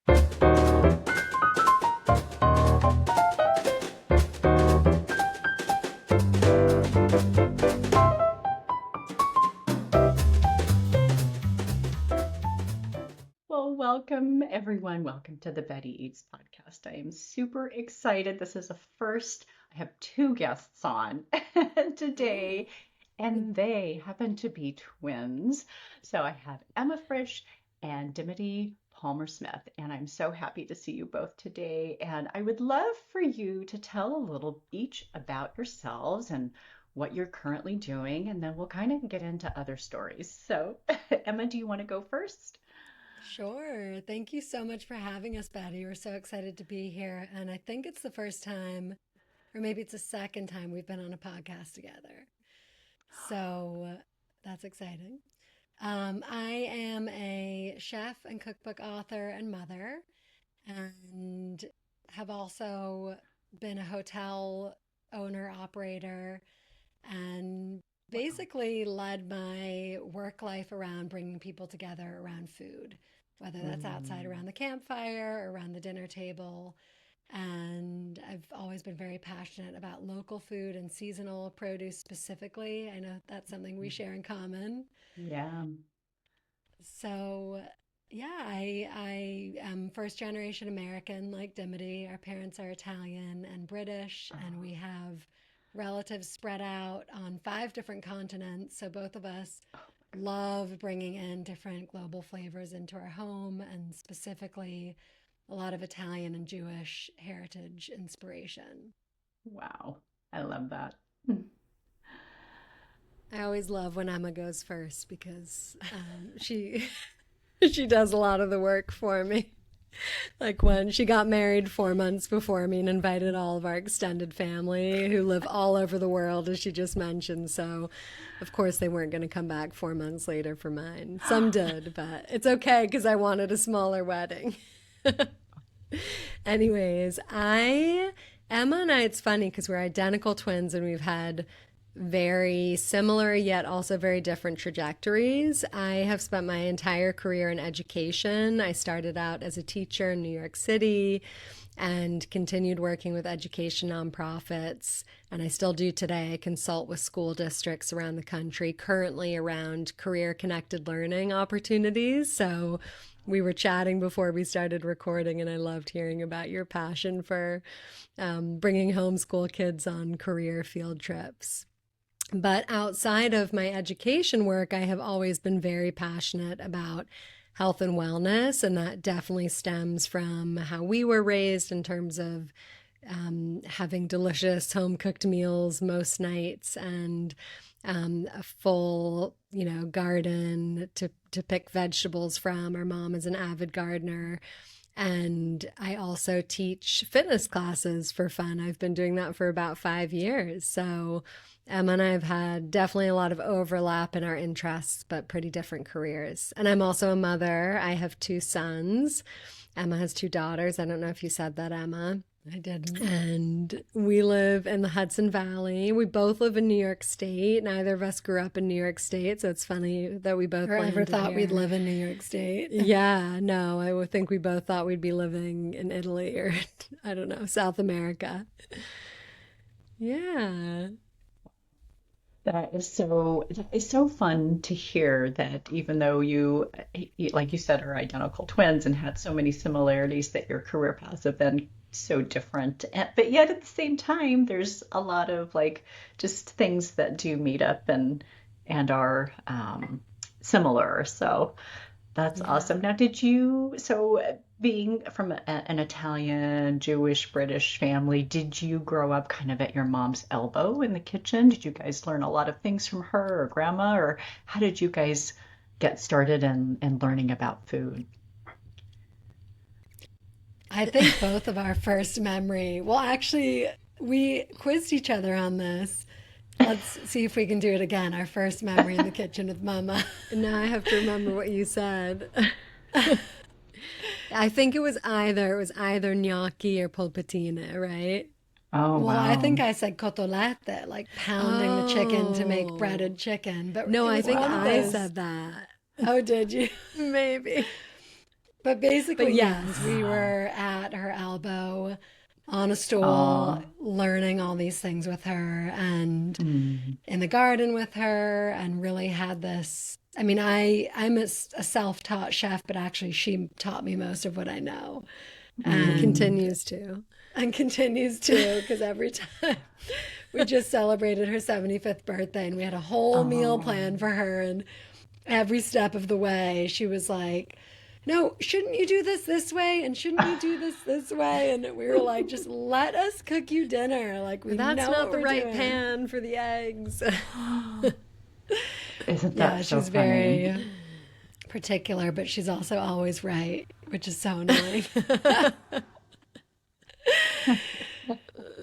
Well, welcome everyone. Welcome to the Betty Eats podcast. I am super excited. This is a first. I have two guests on Ooh. today, and they happen to be twins. So I have Emma Frisch and Dimity Palmer Smith, and I'm so happy to see you both today. And I would love for you to tell a little each about yourselves and what you're currently doing, and then we'll kind of get into other stories. So, Emma, do you want to go first? Sure. Thank you so much for having us, Betty. We're so excited to be here. And I think it's the first time, or maybe it's the second time we've been on a podcast together. So that's exciting. I am a chef and cookbook author and mother, and have also been a hotel owner operator and Wow. basically led my work life around bringing people together around food, whether that's outside Mm. around the campfire or around the dinner table. And I've always been very passionate about local food and seasonal produce specifically. I know that's something we share in common. Yeah. So, yeah, I am first generation American like Dimity. Our parents are Italian and British, and Oh, we have relatives spread out on five different continents. So, both of us oh my love bringing in different global flavors into our home, and specifically a lot of Italian and Jewish heritage inspiration. God. Wow. I love that. Mm. I always love when Emma goes first because she she does a lot of the work for me. Like when she got married 4 months before me and invited all of our extended family who live all over the world, as she just mentioned. So, of course, they weren't going to come back 4 months later for mine. Some did, but it's okay because I wanted a smaller wedding. Anyways, Emma and I, it's funny because we're identical twins and we've had very similar yet also very different trajectories. I have spent my entire career in education. I started out as a teacher in New York City and continued working with education nonprofits. And I still do today. I consult with school districts around the country, currently around career connected learning opportunities. So we were chatting before we started recording, and I loved hearing about your passion for bringing homeschool kids on career field trips. But outside of my education work, I have always been very passionate about health and wellness. And that definitely stems from how we were raised in terms of having delicious home cooked meals most nights and a full, garden to pick vegetables from. Our mom is an avid gardener. And I also teach fitness classes for fun. I've been doing that for about 5 years. So Emma and I have had definitely a lot of overlap in our interests, but pretty different careers. And I'm also a mother. I have two sons. Emma has two daughters. I don't know if you said that, Emma. I didn't. And we live in the Hudson Valley. We both live in New York State. Neither of us grew up in New York State, so it's funny that we both Or ever landed thought we'd here. live in New York State. Yeah, no, I would think we both thought we'd be living in Italy or I don't know, South America. Yeah. That is so fun to hear that even though like you said, are identical twins and had so many similarities, that your career paths have been so different. But yet at the same time, there's a lot of like just things that do meet up and are similar. So that's Yeah. awesome. Now, being from an Italian, Jewish, British family, did you grow up kind of at your mom's elbow in the kitchen? Did you guys learn a lot of things from her or grandma, or how did you guys get started in learning about food? I think both of our first memory, well, actually, we quizzed each other on this. Let's see if we can do it again. Our first memory in the kitchen with Mama. Now I have to remember what you said. I think it was either gnocchi or polpettine, right? Oh, Well, I think wow. I said cotolette, like pounding the chicken to make Oh. breaded chicken, but No, it I was think one of I Wow. those. said that. Oh, did you? Maybe. But But basically, yes, yes. we Wow. were at her elbow on a stool, Oh. learning all these things with her and Mm. in the garden with her, and really had this. I mean, I'm a self-taught chef, but actually, she taught me most of what I know. And And Mm. continues to. continues to, because every time we just celebrated her 75th birthday and we had a whole meal Oh. planned for her, and every step of the way she was like, no, shouldn't you do this way, and shouldn't you do this way, and we were like, just let us cook you dinner, like we That's know what not the we're right doing. pan for the eggs. Isn't that Yeah, so she's funny? very particular, but she's also always right, which is so annoying.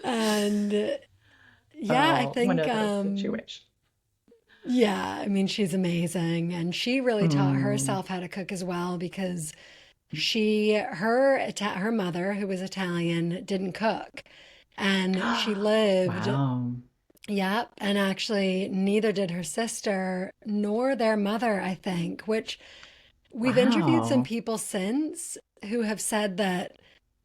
And yeah, I Oh, one think of those situations. yeah, I mean, she's amazing. And she really taught Mm. herself how to cook as well, because her mother, who was Italian, didn't cook. And she lived, Wow. yep, and actually neither did her sister nor their mother, I think, which we've interviewed some Wow. people since who have said that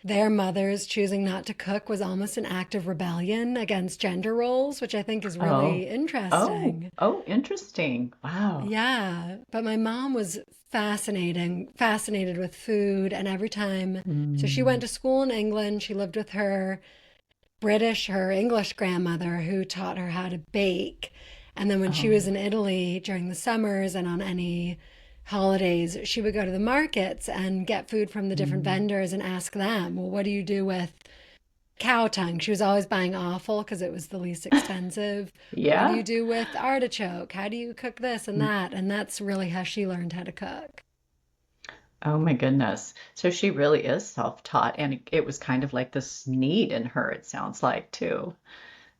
their mothers choosing not to cook was almost an act of rebellion against gender roles, which I think is Oh. really Oh. interesting. Oh, interesting. Wow. Yeah, but my mom was fascinated with food, and every time, so she went Mm. to school in England, she lived with her English grandmother who taught her how to bake. And then when she was Oh. in Italy during the summers and on any holidays, she would go to the markets and get food from the different Mm. vendors and ask them, well, what do you do with cow tongue? She was always buying offal because it was the least expensive. What do Yeah. you do with artichoke? How do you cook this and Mm. that? And that's really how she learned how to cook. Oh my goodness. So she really is self-taught, and it was kind of like this need in her, it sounds like, too.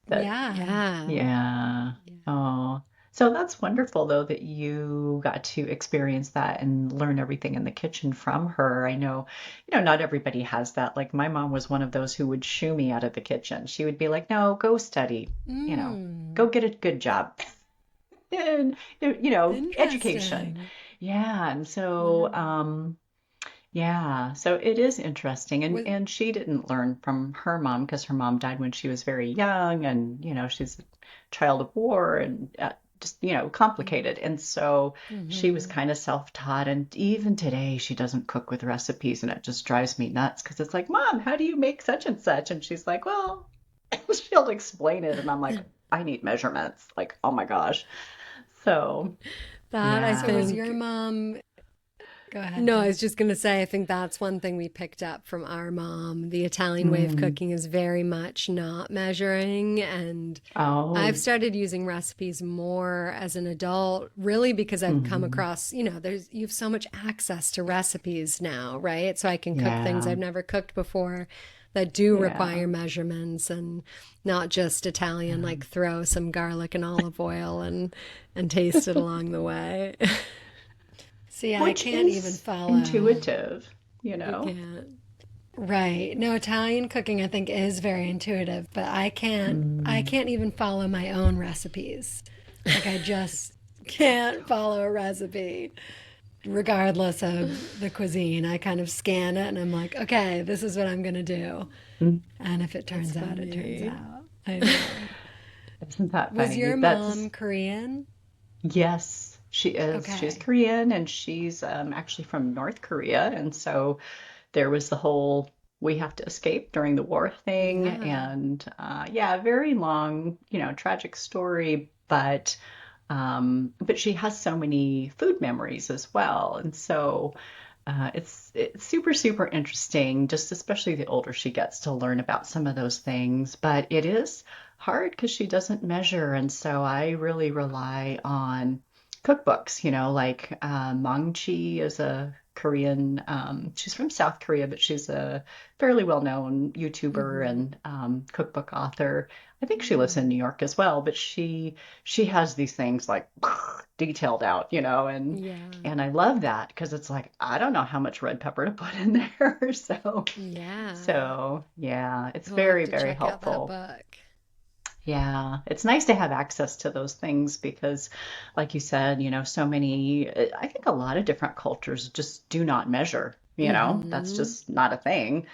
That, Yeah. Yeah. yeah. Yeah. Oh. So that's wonderful, though, that you got to experience that and learn everything in the kitchen from her. I know, not everybody has that. Like my mom was one of those who would shoo me out of the kitchen. She would be like, "No, go study, go Mm, get a good job." And, education. interesting. Yeah. And so, Wow. yeah, so it is interesting. And Was, and she didn't learn from her mom because her mom died when she was very young, and she's a child of war, and just complicated. And so she was mm-hmm. kind of self-taught, and even today she doesn't cook with recipes, and it just drives me nuts because it's like, "Mom, how do you make such and such?" And she's like, "Well," she'll explain it, and I'm like, "I need measurements." Like, oh my gosh. So, That I So yeah. was your think mom? Go ahead, No, I was please. just going to say, I think that's one thing we picked up from our mom. The Italian way of Mm. cooking is very much not measuring. And I've Oh. started using recipes more as an adult, really because I've come Hmm. across, you have so much access to recipes now, right? So I can cook things Yeah. I've never cooked before that do Yeah. require measurements and not just Italian, Yeah. like throw some garlic and olive oil and taste it along the way. See, I Which can't even is follow. intuitive, you You know? can't. Right. No, Italian cooking I think is very intuitive, but I Mm. can't even follow my own recipes. Like I just can't follow a recipe regardless of the cuisine. I kind of scan it and I'm like, okay, this is what I'm gonna do. Mm. And if it That's turns out, it turns funny. out. I know. Isn't that Was funny? your That's mom Korean? Yes, she is. She's Okay. Korean, and she's actually from North Korea. And so there was the whole we have to escape during the war thing. Yeah. And yeah, very long, tragic story, but she has so many food memories as well. And so it's super, super interesting, just especially the older she gets to learn about some of those things. But it is hard because she doesn't measure. And so I really rely on cookbooks, like Mang Chi is a Korean, she's from South Korea, but she's a fairly well-known YouTuber Hmm. and cookbook author. I think she lives in Mm. New York as well, but she has these things like detailed out, Yeah. and I love that because it's like I don't know how much red pepper to put in there. So Yeah. so yeah, it's We'll have very, to very check out that helpful. book. Yeah, it's nice to have access to those things because, like you said, so many, I think a lot of different cultures just do not measure. That's Mm-hmm. just not a thing.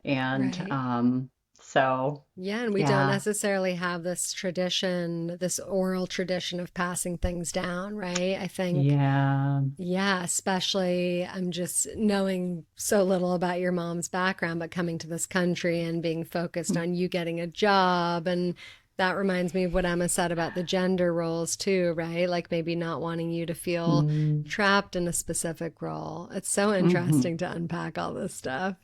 And Right. so, Yeah, and we don't yeah, necessarily have this tradition, this oral tradition of passing things down, right? I think, yeah. yeah, especially I'm just knowing so little about your mom's background, but coming to this country and being focused on you getting a job. And that reminds me of what Emma said about the gender roles too, right? Like maybe not wanting you to feel Mm, trapped in a specific role. It's so hmm. interesting to unpack all this stuff.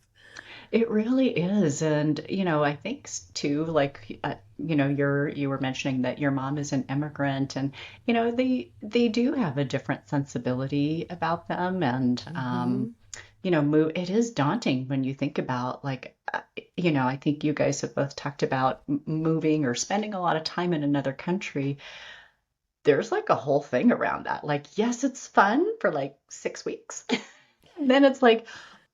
It really is. And, I think too, like, you were mentioning that your mom is an immigrant and, they do have a different sensibility about them. And, Hmm. it is daunting when you think about like, I think you guys have both talked about moving or spending a lot of time in another country. There's like a whole thing around that. Like, yes, it's fun for like 6 weeks. Then it's like,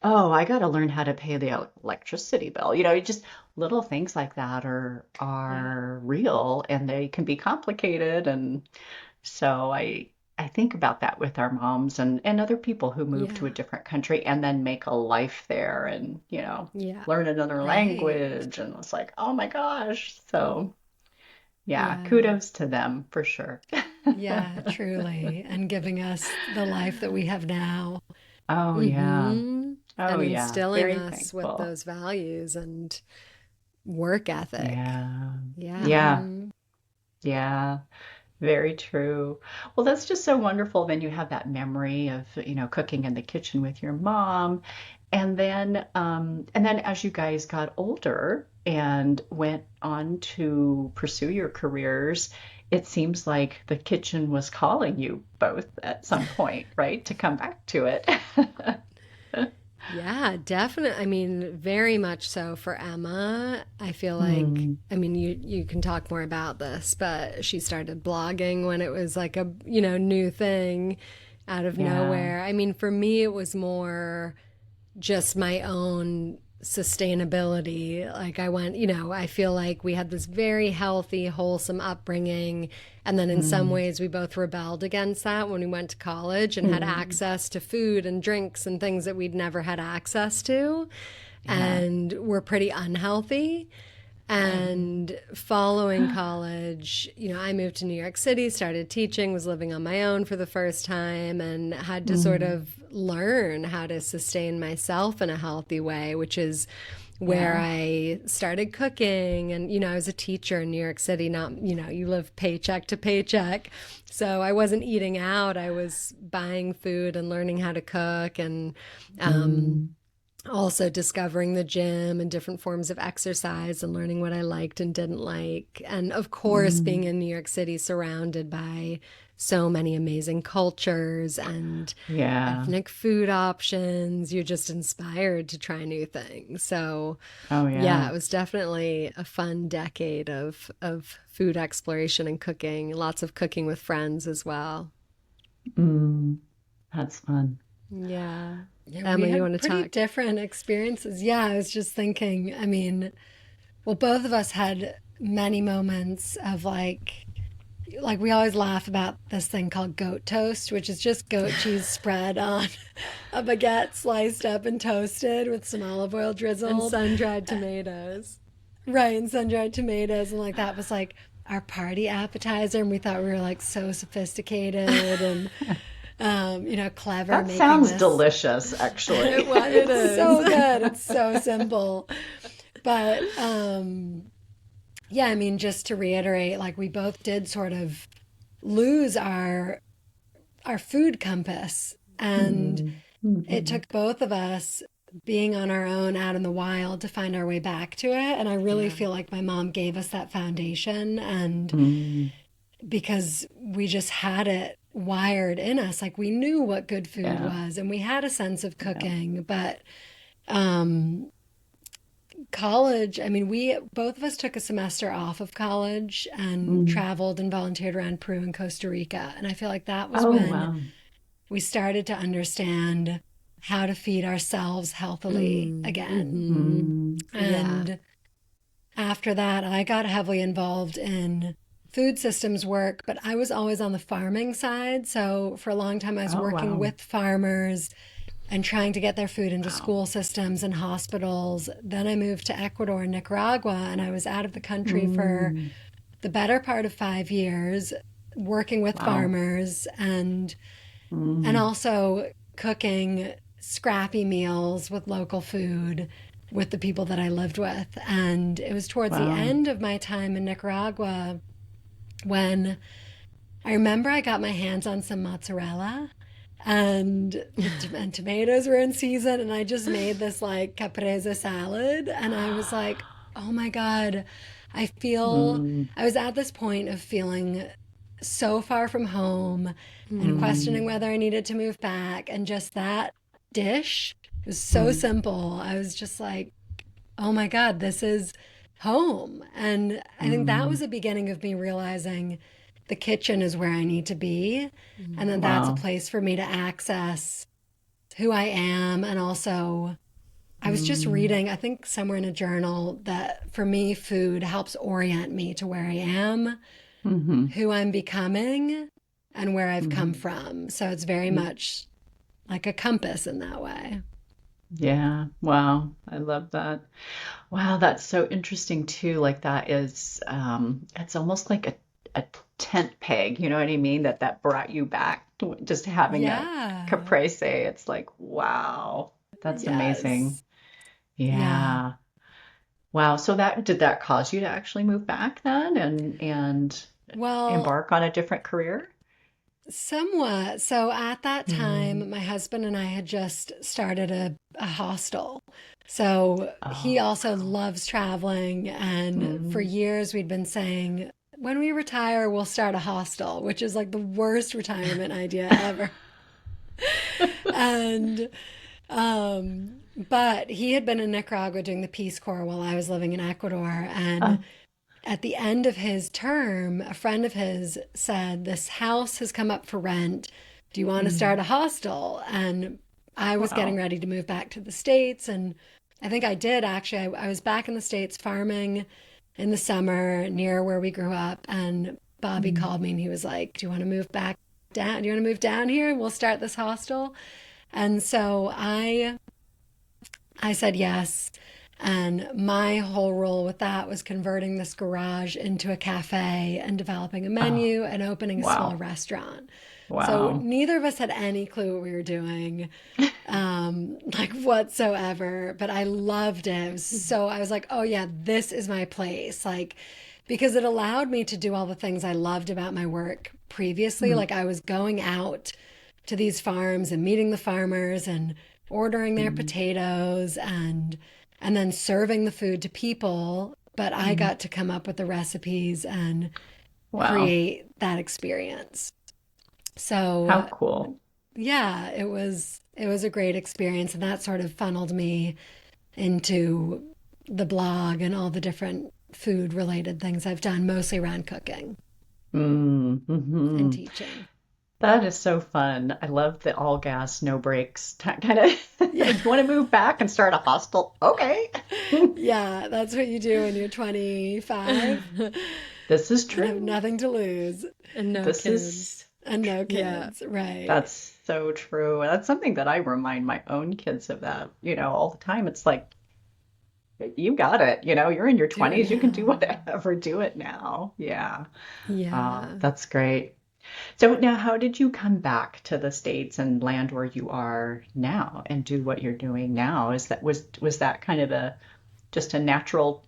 oh, I got to learn how to pay the electricity bill. Just little things like that Yeah. are real and they can be complicated. And so I think about that with our moms and other people who move to a Yeah. different country and then make a life there and, Yeah. learn another Right. language. And it's like, oh my gosh. So yeah, Yeah. kudos to them for sure. Yeah, truly. And giving us the life that we have now. Oh yeah. Hmm. Oh And yeah. instilling Very us with thankful. those values and work ethic. Yeah. Yeah. Yeah. Hmm. Yeah. Very true. Well, that's just so wonderful. Then you have that memory of, cooking in the kitchen with your mom. And then as you guys got older and went on to pursue your careers, it seems like the kitchen was calling you both at some point, right? To come back to it. Yeah, definitely. I mean, very much so for Emma. I feel like, Hmm. I mean, you can talk more about this, but she started blogging when it was like a new thing out of Yeah. nowhere. I mean, for me, it was more just my own sustainability. Like I went, I feel like we had this very healthy, wholesome upbringing. And then in some Mm. ways, we both rebelled against that when we went to college and had Mm. access to food and drinks and things that we'd never had access to. Yeah. And were pretty unhealthy. And following college, I moved to New York City, started teaching, was living on my own for the first time, and had to sort Mm. of learn how to sustain myself in a healthy way, which is where Yeah. I started cooking. And, I was a teacher in New York City, not, you live paycheck to paycheck. So I wasn't eating out, I was buying food and learning how to cook. And, um, Mm. also discovering the gym and different forms of exercise and learning what I liked and didn't like. And of course, being Mm. in New York City surrounded by so many amazing cultures and Yeah. ethnic food options, you're just inspired to try new things. So, Oh yeah, yeah. it was definitely a fun decade of food exploration and cooking, lots of cooking with friends as well. Mm. That's fun. Yeah. Yeah, we Emma, you had want to pretty talk? different experiences. Yeah, I was just thinking, I mean, well, both of us had many moments of like we always laugh about this thing called goat toast, which is just goat cheese spread on a baguette sliced up and toasted with some olive oil And drizzled. sun-dried tomatoes. Right, and sun-dried tomatoes, and like that was like our party appetizer, and we thought we were like so sophisticated and clever That making sounds this. delicious, actually. It It's is. so good. It's so simple. But yeah, I mean, just to reiterate, like we both did sort of lose our food compass, and Mm. it Mhm. took both of us being on our own out in the wild to find our way back to it. And I really Yeah. feel like my mom gave us that foundation, and Mm. because we just had it wired in us, like we knew what good food Yeah. was, and we had a sense of Yeah. cooking, but um college, I mean, we both of us took a semester off of college and Mm. traveled and volunteered around Peru and Costa Rica. And I feel like that was Oh, when wow. we started to understand how to feed ourselves healthily Mm, again. mm-hmm. Mm. Yeah. And after that, I got heavily involved in food systems work, but I was always on the farming side. So for a long time, I was Oh, working wow. with farmers and trying to get their food into Wow. school systems and hospitals. Then I moved to Ecuador and Nicaragua, and I was out of the country for Mm, the better part of 5 years, working with wow. farmers and Mm, also cooking scrappy meals with local food with the people that I lived with. And it was towards the wow. end of my time in Nicaragua when I remember I got my hands on some mozzarella and tomatoes were in season, and I just made this like caprese salad, and I was like, "Oh my God, I feel Mm, I was at this point of feeling so far from home and questioning mm, whether I needed to move back, and just that dish was so mm, simple. I was just like, "Oh my God, this is home." And I think that was mm. the beginning of me realizing the kitchen is where I need to be. And then that's a Wow. place for me to access who I am. And also, I was just Mm, reading, I think somewhere in a journal, that for me, food helps orient me to where I am, mm-hmm, who I'm becoming, and where I've come mm-hmm. from. So it's very much like a compass in that way. Yeah. Wow. I love that. Wow, that's so interesting too. Like that is, it's almost like a tent peg, you know what I mean? That brought you back. Just having a Yeah. caprese. It's like, wow, that's amazing. Yes. Yeah. Yeah. Wow. So that did that cause you to actually move back then and Well, embark on a different career? somewhat. So at that Mm. time, my husband and I had just started a hostel. So he Oh, also wow. loves traveling. And for Mm. years, we'd been saying, when we retire, we'll start a hostel, which is like the worst retirement idea ever. And, but he had been in Nicaragua doing the Peace Corps while I was living in Ecuador. And Oh, at the end of his term, a friend of his said, "This house has come up for rent. Do you want to start mm. a hostel?" And I was getting Wow. ready to move back to the States. And I think I did actually. I was back in the States farming in the summer near where we grew up. And Bobby Mm. called me and he was like, "Do you want to move back down? Do you want to move down here? We'll start this hostel." And so I said yes. And my whole role with that was converting this garage into a cafe and developing a Oh, menu and opening a small wow. restaurant. So Wow. neither of us had any clue what we were doing, like whatsoever. But I loved it. It was so, I was like, oh yeah, this is my place. Like, because it allowed me to do all the things I loved about my work previously. Mm, Like I was going out to these farms and meeting the farmers and ordering their mm, potatoes and then serving the food to people, but I mm. got to come up with the recipes and Wow. create that experience. How So, cool. yeah, it was a great experience and that sort of funneled me into the blog and all the different food related things I've done mostly around cooking Mm, and hmm. teaching. That is so fun. I love the all gas, no brakes kind of. Yeah. You want to move back and start a hostel? Okay. Yeah, that's what you do when you're 25 This is and have true. nothing to lose And no This kids. is and no Yeah. kids, right? that's so true. And that's something that I remind my own kids of that, all the time. It's like, you got it. You're in your Do it 20s. You can do now. whatever. Do it now. Yeah. Yeah. That's great. So now, how did you come back to the States and land where you are now and do what you're doing now? Was that kind of a just a natural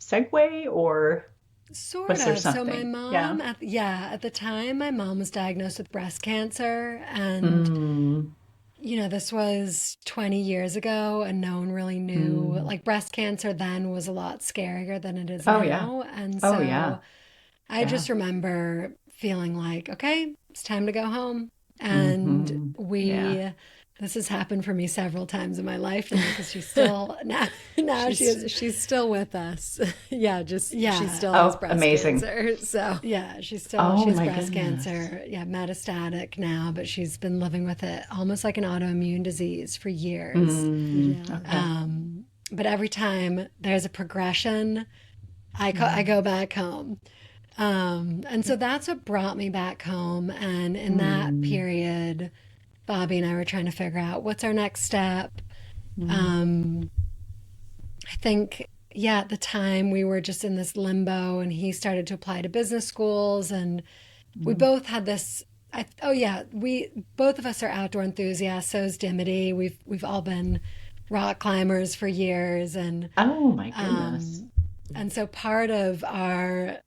segue, or Sort was there of. So my something? Yeah. mom at the time my mom was diagnosed with breast cancer and Mm, this was 20 years ago and no one really knew. mm. Like breast cancer then was a lot scarier than it is Oh yeah. now. And Oh yeah. so I Yeah. just remember feeling like, okay, it's time to go home. And Hmm. Yeah. this has happened for me several times in my life now because she's still, now she is, She's still with us. Yeah, just she yeah, still has Oh, breast amazing. cancer. So, yeah, she Oh has my breast goodness. cancer, yeah, metastatic now, but she's been living with it almost like an autoimmune disease for years. Mm, yeah. okay. But every time there's a progression, I Mm, go back home. And so that's what brought me back home. And in that mm, period, Bobby and I were trying to figure out what's our next step. Mm, Um, I think, yeah, at the time we were just in this limbo, and he started to apply to business schools, and we mm. both had this. Oh yeah, we both of us are outdoor enthusiasts. So is Dimity. We've all been rock climbers for years, Oh my goodness. um, and so part of our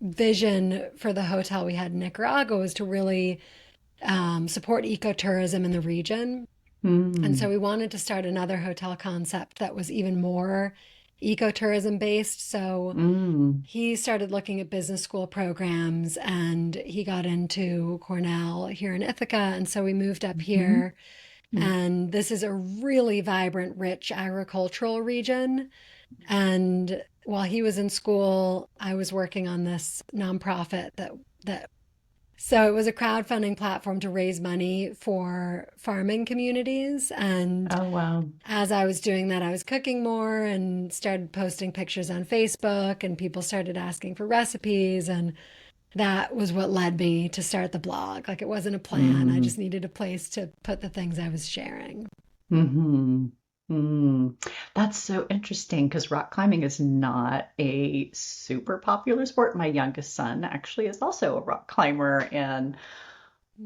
vision for the hotel we had in Nicaragua was to really support ecotourism in the region. And so Mm, we wanted to start another hotel concept that was even more ecotourism based. So mm, he started looking at business school programs, and he got into Cornell here in Ithaca. And so we moved up mhm, here. mm. And this is a really vibrant, rich agricultural region. And while he was in school, I was working on this nonprofit that so it was a crowdfunding platform to raise money for farming communities. And Oh wow. as I was doing that, I was cooking more and started posting pictures on Facebook, and people started asking for recipes. And that was what led me to start the blog. Like, it wasn't a plan. I Mm, just needed a place to put the things I was sharing. hmm mm. That's so interesting because rock climbing is not a super popular sport. My youngest son actually is also a rock climber and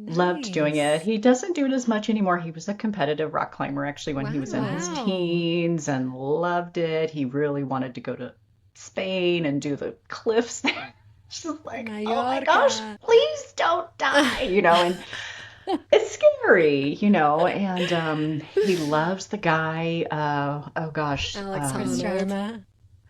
loved doing it. Nice. He doesn't do it as much anymore. He was a competitive rock climber actually when he was in his Wow. Wow. teens and loved it. He really wanted to go to Spain and do the cliffs there. Just like, oh my gosh, Mallorca. please don't die, and it's scary, and he loves the guy, oh gosh, Alex Chris Honnold. Sharma.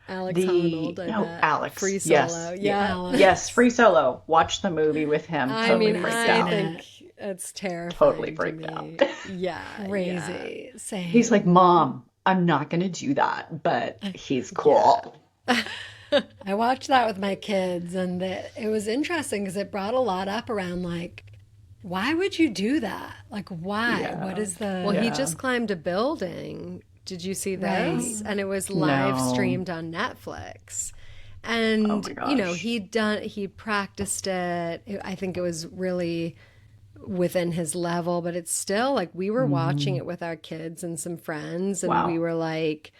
Alex the Honnold, I no, bet. Alex. Free Yes. solo. Yeah. Yeah. Yes, Alex. Free Solo. Watch the movie with him. I Totally mean, Only freaked I seen out. it. think it's Totally terrifying to freaked out. me. Yeah, yeah, Crazy. He's like, Same. Mom, I'm not going to do that, but he's yeah. cool. I watched that with my kids, and it was interesting because it brought a lot up around, like, why would you do that? Like, why? What Yeah. is Well, he Yeah. just climbed a building. Did you see right? this? And it was live No. streamed on Netflix. Oh And, my gosh. he practiced it. I think it was really within his level, but it's still like we were watching Mm. it with our kids and some friends, and we Wow. were like,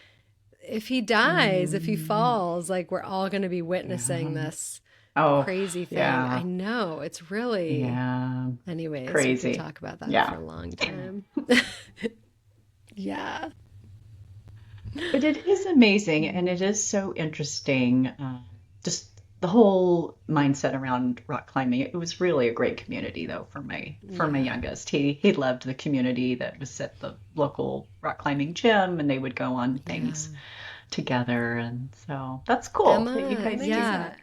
if he dies, if he Mm. falls, like we're all going to be witnessing Yeah. this Oh, crazy thing. I yeah. know. It's really, Yeah. anyways, we could Crazy. talk about that for Yeah. a long time. Yeah. But it is amazing and it is so interesting. Just the whole mindset around rock climbing. It was really a great community though for my Yeah. youngest. He loved the community that was at the local rock climbing gym and they would go on Yeah. things together and so that's cool that you Emma, guys do yeah. that.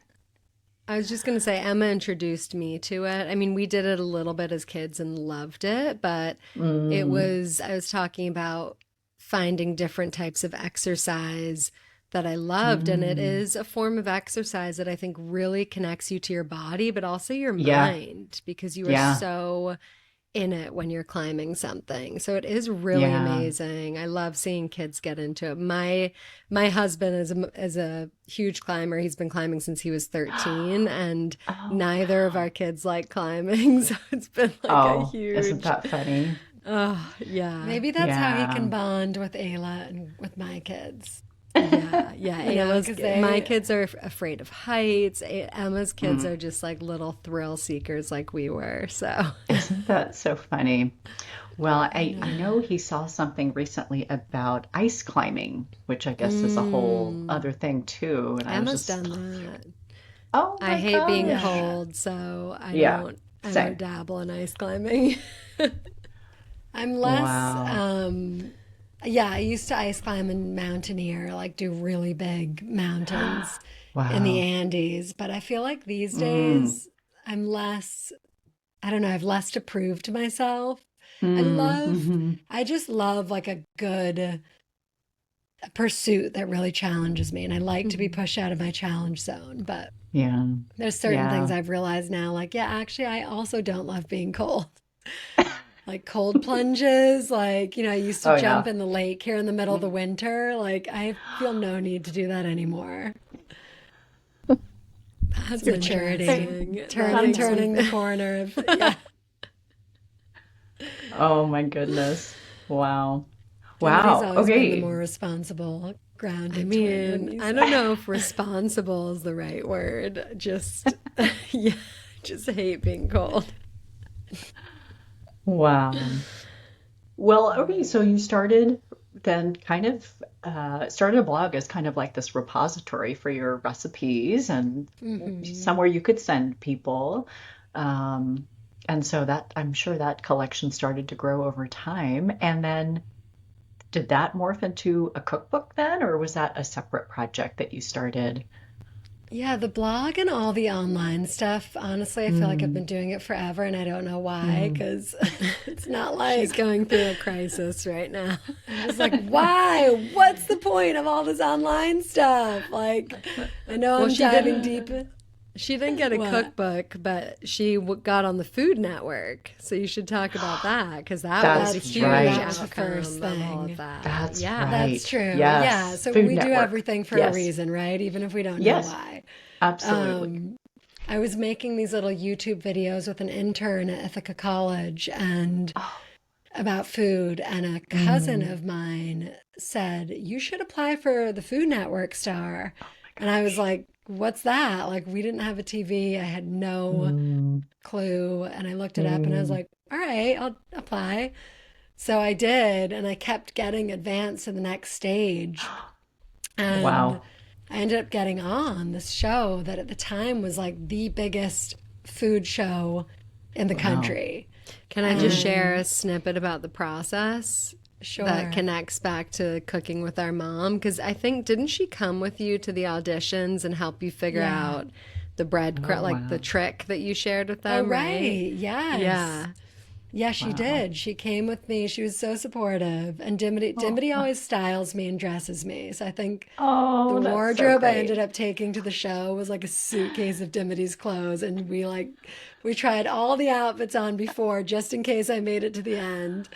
I was just going to say, Emma introduced me to it. I mean, we did it a little bit as kids and loved it, but Mm, I was talking about finding different types of exercise that I loved. And it mm. is a form of exercise that I think really connects you to your body, but also your Yeah, mind, because you are yeah, so in it when you're climbing something. So it is really yeah. amazing. I love seeing kids get into it. My husband is a huge climber. He's been climbing since he was 13, and Oh neither of wow. our kids like climbing. So it's been like a Oh, isn't huge, that funny? oh, yeah. Maybe that's how he Yeah. can bond with Ayla and with my kids. Yeah, yeah. Because My they, kids are afraid of heights. Emma's kids Mm. are just like little thrill seekers like we were. So, Isn't that so funny? Well, I I know. know he saw something recently about ice climbing, which I guess is a whole mm, other thing too. And I was Emma's just, done that. oh I my hate being gosh. Yeah. cold, so Yeah, I don't same. dabble in ice climbing. I'm less, Wow. yeah, I used to ice climb and mountaineer, like do really big mountains in the Wow. Andes. But I feel like these Mm. days I'm less, I don't know, I have less to prove to myself. I Mm. love, Hmm. I just love like a good pursuit that really challenges me. And I like to be Mhm. pushed out of my challenge zone. But Yeah. there's certain things Yeah. I've realized now, like, yeah, actually, I also don't love being cold. Like cold plunges, like, I used to Oh jump yeah. in the lake here in the middle of the winter. Like, I feel no need to do that anymore. That's It's maturity. interesting. That Turning makes me turning the corner of, yeah. Oh my goodness. Wow. Dimity's Wow. always been the Okay. more responsible, I grounded twin, mean, wouldn't you I don't say? know if responsible is the right word. Just, yeah, just hate being cold. Wow. Well, okay, so you started then kind of started a blog as kind of like this repository for your recipes and Hmm. somewhere you could send people. Um, and so that I'm sure that collection started to grow over time. And then did that morph into a cookbook then, or was that a separate project that you started? Yeah, the blog and all the online stuff, honestly, I feel like I've Mm, been doing it forever and I don't know why, mm. because it's not She's like going through a crisis right now. I'm just like, why? What's the point of all this online stuff? Like, I know Well, I'm she diving didn't. deep. She didn't get a What? cookbook, but she got on the Food Network. So you should talk about that because that was That's a That's true. huge That was right. the first outcome of all of thing. that. That's Yeah. That's right. true. Yeah. Yes. So Food we do Network. everything for a Yes. reason, right? Even if we don't know Yes. why. Absolutely. Um, I was making these little YouTube videos with an intern at Ithaca College and Oh, about food, and a cousin mm. of mine said, "You should apply for the Food Network star." Oh my And I was gosh. like, "What's that?" Like, we didn't have a TV. I had no Mm, clue. And I looked it up and I was mm. like, "All right, I'll apply." So I did, and I kept getting advanced to the next stage. And Wow. I ended up getting on this show that at the time was like the biggest food show in the Wow. country. Can I just Mm. share And a snippet about the process that sure. connects back to cooking with our mom? Because I think, didn't she come with you to the auditions and help you figure Yeah. out the bread, Oh, like the wow. trick that you shared with Oh, them, right? right. Yes. Yeah. Yeah, she Wow. did. She came with me. She was so supportive. And Oh, Dimity always styles me and dresses me. So I think the oh, that's so wardrobe I ended great. up taking to the show was like a suitcase of Dimity's clothes. And we tried all the outfits on before just in case I made it to the end.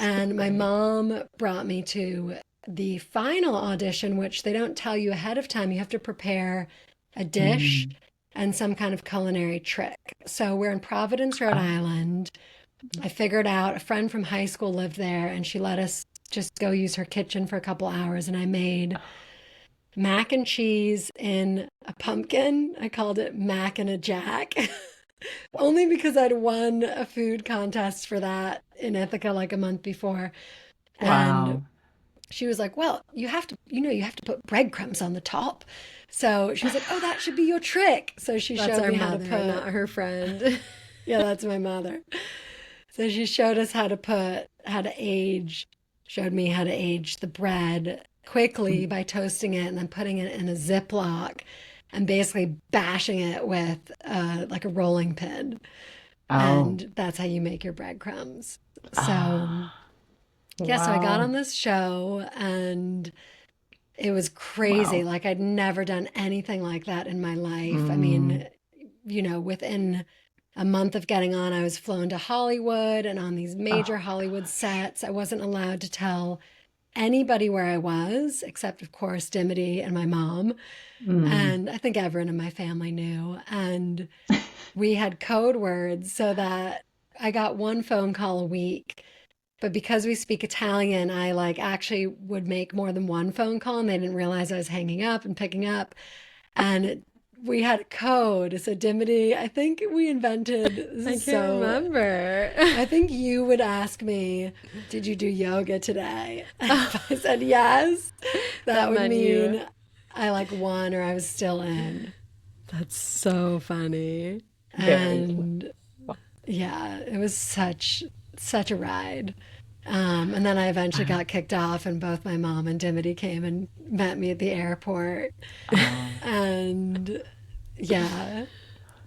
So And my great. mom brought me to the final audition, which they don't tell you ahead of time. You have to prepare a dish Mm. and some kind of culinary trick. So we're in Providence, Rhode Oh, Island. I figured out a friend from high school lived there and she let us just go use her kitchen for a couple hours. And I made mac and cheese in a pumpkin. I called it Mac and a Jack. Only because I'd won a food contest for that in Ithaca like a month before. And wow. she was like, "Well, you have to put breadcrumbs on the top." So she was like, "Oh, that should be your trick." So she That's showed our me how to mother, put, not her friend. yeah, that's my mother. So she showed us how to age, showed me how to age the bread quickly Mm. by toasting it and then putting it in a Ziploc and basically bashing it with like a rolling pin. Oh. And that's how you make your breadcrumbs. So, Ah. yeah, so I got Wow. on this show and it was crazy. Wow. Like I'd never done anything like that in my life. I Mm. mean, within a month of getting on, I was flown to Hollywood and on these major Oh Hollywood gosh. sets. I wasn't allowed to tell anybody where I was, except, of course, Dimity and my mom. Mm. And I think everyone in my family knew. And we had code words so that I got one phone call a week. But because we speak Italian, I like actually would make more than one phone call and they didn't realize I was hanging up and picking up. And we had code. So Dimity, I think we invented this I is can't so remember. I think you would ask me, "Did you do yoga today?" And if I said yes, that That would meant you. mean I like won or I was still in. That's so funny. Very. And yeah, it was such a ride. And then I eventually got kicked off, and both my mom and Dimity came and met me at the airport. Oh. And yeah,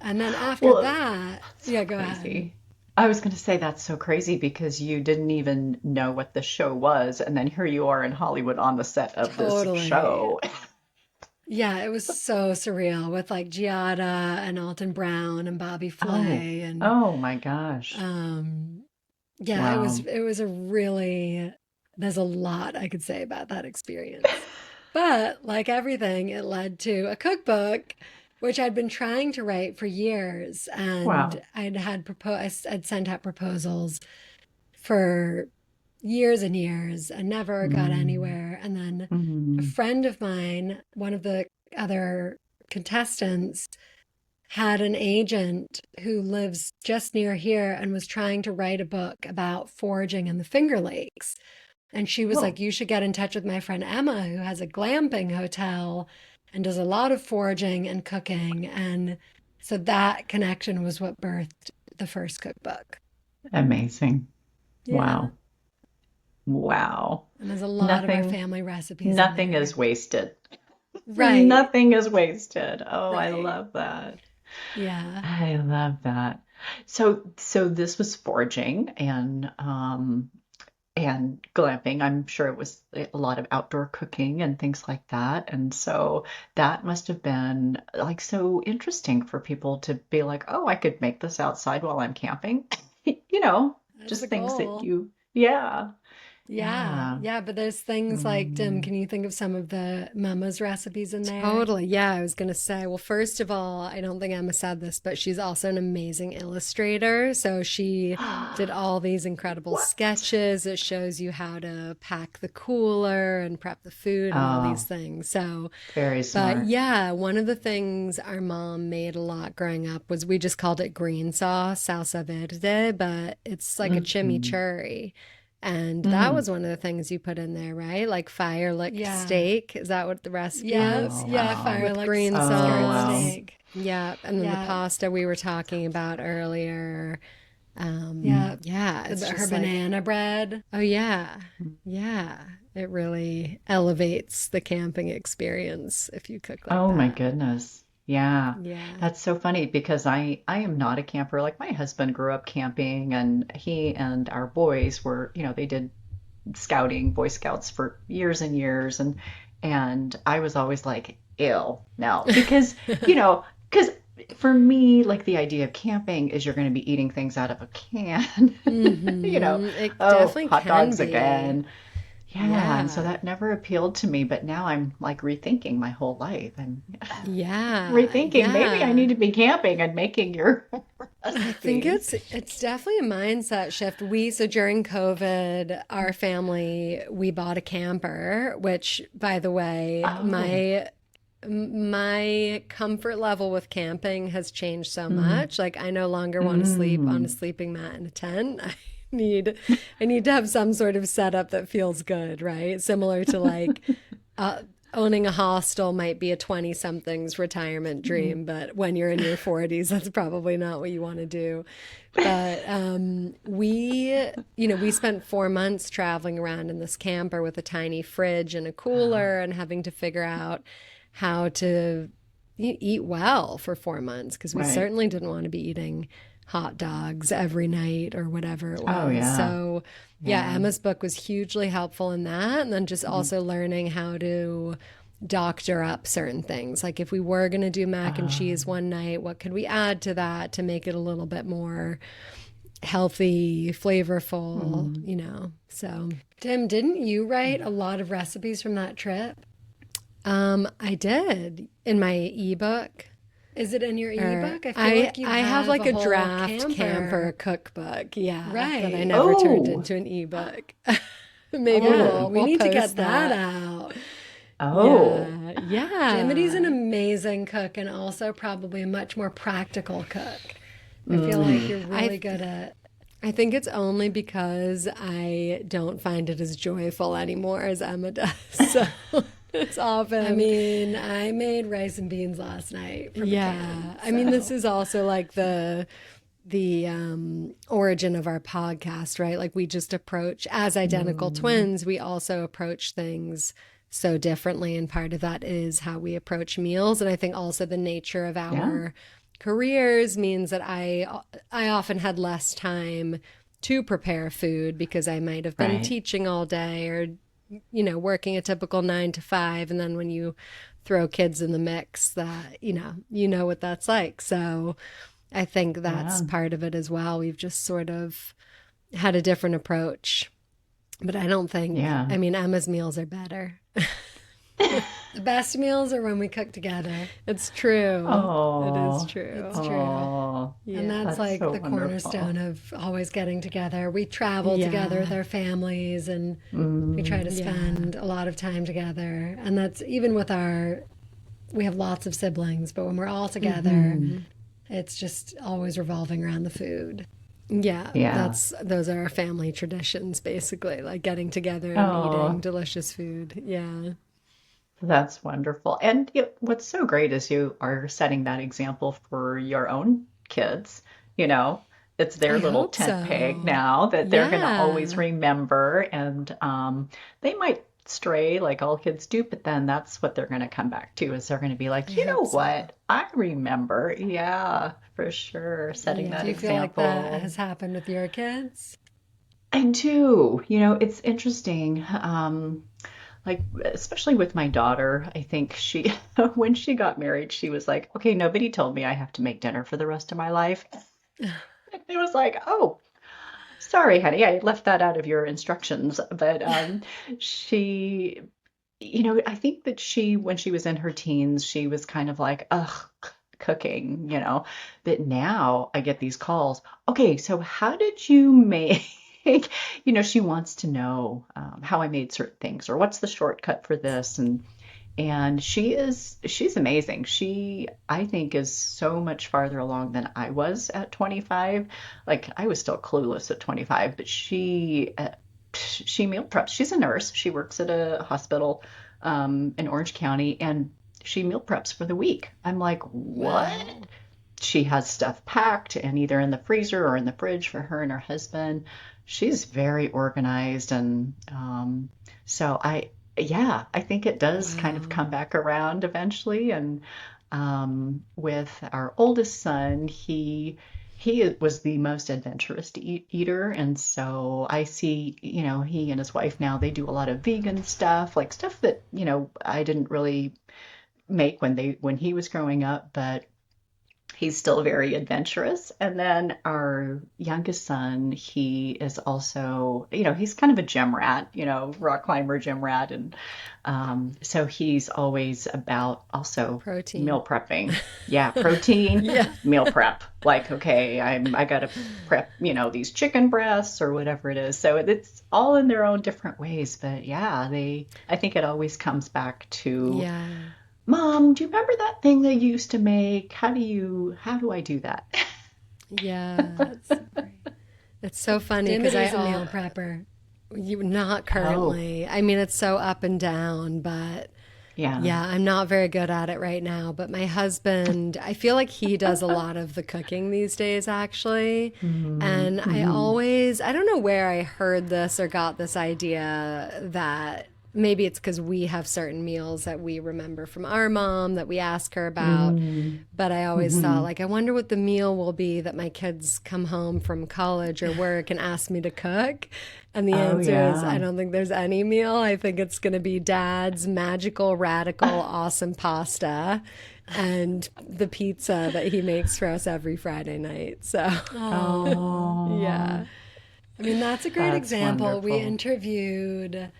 and then after Well, that, that's so yeah, go ahead. crazy. I was going to say that's so crazy because you didn't even know what the show was, and then here you are in Hollywood on the set of this Totally. show. Yeah, it was so surreal with like Giada and Alton Brown and Bobby Oh, Flay and oh my gosh. um yeah, Wow. it was a really there's a lot I could say about that experience. But like everything, it led to a cookbook which I'd been trying to write for years and Wow. I'd sent out proposals for years and years and never got Mm, anywhere. And then a mm. friend of mine, one of the other contestants, had an agent who lives just near here and was trying to write a book about foraging in the Finger Lakes. And she was like, Oh, you should get in touch with my friend Emma, who has a glamping hotel and does a lot of foraging and cooking. And so that connection was what birthed the first cookbook. amazing. Yeah. Wow. Wow. And there's a lot of our Nothing, family recipes in nothing there. is wasted. Right. Nothing is wasted. Oh, I Right. love that. Yeah. I love that. So this was foraging and glamping. I'm sure it was a lot of outdoor cooking and things like that. And so that must have been like so interesting for people to be like, oh, I could make this outside while I'm camping. You know, That's the just things that goal. you, yeah, Yeah. yeah. Yeah. But there's things like, Dim, Mm. can you think of some of the mama's recipes in there? Totally. Yeah, I was going to say, well, first of all, I don't think Emma said this, but she's also an amazing illustrator. So she did all these incredible What? sketches. It shows you how to pack the cooler and prep the food and all these Oh, things. So, very but smart. yeah, one of the things our mom made a lot growing up was we just called it green sauce, salsa verde, but it's like a Hmm. chimichurri. And that Mm. was one of the things you put in there, right? Like fire licked Yeah. steak. Is that what the recipe Yeah. is? Oh, Yeah. wow. Fire With like green skirt Oh, sauce. steak. Yeah. And then the Yeah. pasta we were talking about earlier. Yeah. Yeah, it's Her just like, banana bread. oh, yeah. wow. Yeah. It really elevates the camping experience if you cook like Oh my that. goodness. Yeah. Yeah. That's so funny because I am not a camper. Like my husband grew up camping and he and our boys were, they did scouting, Boy Scouts for years and years and I was always like, ill no. Because for me, like the idea of camping is you're going to be eating things out of a can. You know, It oh, definitely hot can dogs be. again. Yeah, and so Yeah. that never appealed to me, but now I'm like rethinking my whole life and Yeah. rethinking maybe I need Yeah. to be camping and making your I think recipes. it's definitely a mindset shift. So during COVID, our family we bought a camper, which by the way, Oh. my comfort level with camping has changed so Mm, much. Like I no longer want to sleep on a mm, sleeping mat in a tent. Need I need to have some sort of setup that feels good, right? Similar to like uh, owning a hostel might be a 20 something's retirement mm. dream, but when you're in your 40s, that's probably not what you want to do. But we spent 4 months traveling around in this camper with a tiny fridge and a Wow. cooler and having to figure out how to eat well for 4 months because we Right. certainly didn't want to be eating hot dogs every night or whatever it Oh was. yeah. So, yeah, Yeah. Emma's book was hugely helpful in that. And then just Mm. also learning how to doctor up certain things. Like if we were going to do mac and cheese Um, one night, what could we add to that to make it a little bit more healthy, flavorful, mm. So, Dim, didn't you write a lot of recipes from that trip? I did in my ebook. Is it in your Or ebook? I feel I like you I have have like a a whole draft camper camper. cookbook, yeah, that I Right. never turned Oh. into an ebook. Maybe Yeah, we'll Oh. we we'll need to get post that that. out. Oh. Yeah, Dimity's an yeah. amazing cook and also probably a much more practical cook. I feel like Mm. you're I really good at. I think it's only because I don't find it as joyful anymore as Emma does. So it's I often, mean, I made rice and beans last night from a can, yeah. I mean, this so. is also like the origin of our podcast, right? Like we just approach as identical Mm. twins, we also approach things so differently, and part of that is how we approach meals. And I think also the nature of Yeah. our careers means that I often had less time to prepare food because I might have been Right. teaching all day or working a typical 9 to 5, and then when you throw kids in the mix, that you know what that's like. So I think that's Yeah. part of it as well. We've just sort of had a different approach. But I don't think, Yeah. I mean, Emma's meals are better. The best meals are when we cook together. It's true. It is Oh, true. It's true. oh, And Yeah. that's that's like so the cornerstone wonderful. of always getting together. We travel together with Yeah. our families and we try Mm, to Yeah. spend a lot of time together. And that's even with we have lots of siblings, but when we're all together, hmm. Mhm. it's just always revolving around the food. Yeah, Yeah. those are our family traditions basically, like getting together and eating Oh, delicious food. Yeah. that's wonderful. And what's so great is you are setting that example for your own kids. You know, it's their I little hope tent peg so. now that they're going to always Yeah. remember. And they might stray like all kids do, but then that's what they're going to come back to is they're going to be I like, you hope know so. what? I remember. Yeah, for sure. Setting Do that you Yeah. feel like that example. has happened with your kids? I do. It's interesting. Like especially with my daughter, I think she when she got married, she was like, "Okay, nobody told me I have to make dinner for the rest of my life." It was like, "Oh, sorry, honey, I left that out of your instructions." But she, I think that when she was in her teens, she was kind of like, "Ugh, cooking." But now I get these calls. Okay, so how did you make? She wants to know how I made certain things or what's the shortcut for this, and she's amazing. She, I think, is so much farther along than I was at 25. Like I was still clueless at 25, but she meal preps. She's a nurse. She works at a hospital in Orange County, and she meal preps for the week. I'm like, what? Wow. She has stuff packed and either in the freezer or in the fridge for her and her husband. She's very organized, and so yeah, I think it does kind of Wow. come back around eventually. And with our oldest son, he was the most adventurous eater, and so I see, he and his wife now they do a lot of vegan stuff, like stuff that I didn't really make when he was growing up, but he's still very adventurous. And then our youngest son, he is also, he's kind of a gym rat, rock climber, gym rat. And so he's always about also Protein. meal prepping. Yeah, protein, Yeah. meal prep. Like, okay, I got to prep, these chicken breasts or whatever it is. So it's all in their own different ways. But yeah, I think it always comes back to Yeah. Mom, do you remember that thing they used to make? How do I do that? Yeah. That's so great. It's so funny because Dimity's a meal prepper. you not Oh, currently. I mean, it's so up and down, but yeah. yeah, I'm not very good at it right now. But my husband, I feel like he does a lot of the cooking these days, actually. And Mm-hmm. I don't know where I heard this or got this idea that maybe it's because we have certain meals that we remember from our mom that we ask her about. Mm-hmm. But I always thought, Mm-hmm. like, I wonder what the meal will be that my kids come home from college or work and ask me to cook. And the Oh, answer is, I yeah. don't think there's any meal. I think it's going to be dad's magical, radical, awesome pasta and the pizza that he makes for us every Friday night. So, Oh, Oh, yeah. I mean, that's a great that's example. We wonderful. interviewed